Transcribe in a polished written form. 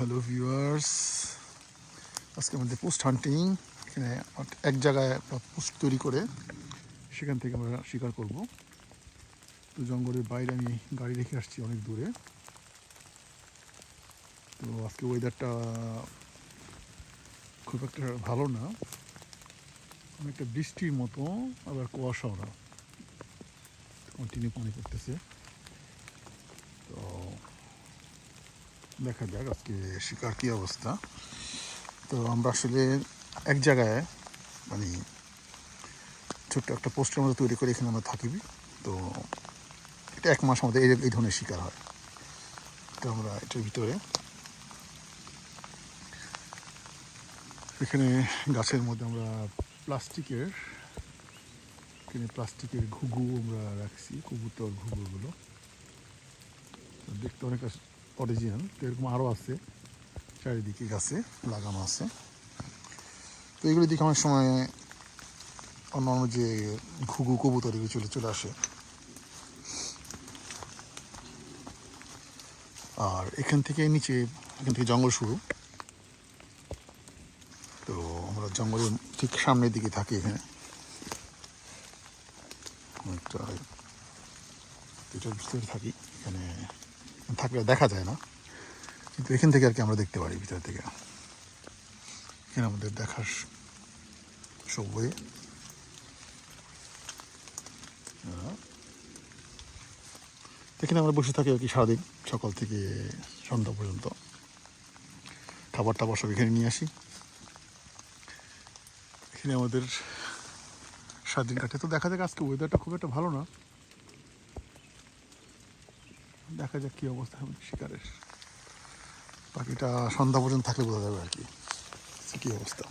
Hello viewers, আজকে আমাদের post হান্টিং। এখানে এক জায়গায় একটা পোস্ট তৈরি করে সেখান থেকে আমরা শিকার করব। তো জঙ্গলের বাইরে আমি গাড়ি রেখে আসছি অনেক দূরে। তো আজকে ওয়েদারটা খুব একটা ভালো না, অনেকটা বৃষ্টির মতো, আবার কুয়াশাও না, কন্টিনিউ পানি পড়তেছে। তো দেখা যাক আজকে শিকার কী অবস্থা। তো আমরা আসলে এক জায়গায় মানে ছোট্ট একটা পোস্টের মতো তৈরি করে এখানে আমরা থাকি। তো এটা 1 মাস আমাদের এই ধরনের শিকার হয়। তো আমরা এটার ভিতরে এখানে গাছের মধ্যে আমরা প্লাস্টিকের ঘুঘু আমরা রাখছি, কবুতর ঘুঘুগুলো দেখতে অনেক অরিজিনাল। তো এরকম আরও আছে, চারিদিকে গাছে লাগানো আছে। তো এগুলো দিকে অনেক সময় অন্যান্য যে ঘুঘু কবুতর এগুলো চলে আসে। আর এখান থেকে জঙ্গল শুরু। তো আমরা জঙ্গলের ঠিক সামনের দিকে থাকি। এখানে অনেকটা এটার ভিতরে থাকি। এখানে থাকলে দেখা যায় না, কিন্তু এখান থেকে আর কি আমরা দেখতে পারি ভিতর থেকে। এখানে আমাদের দেখার সব ওয়ে। এখানে আমরা বসে থাকি আর কি সারাদিন, সকাল থেকে সন্ধ্যা পর্যন্ত। খাবার টাবার সব এখানে নিয়ে আসি। এখানে আমাদের সারাদিন কাটে। তো দেখা যাক, আজকে ওয়েদারটা খুব একটা ভালো না, দেখা যাক কী অবস্থা আমাদের শিকারের। বাকিটা সন্ধ্যা পর্যন্ত থাকলে বোঝা যাবে আর কি কী অবস্থা।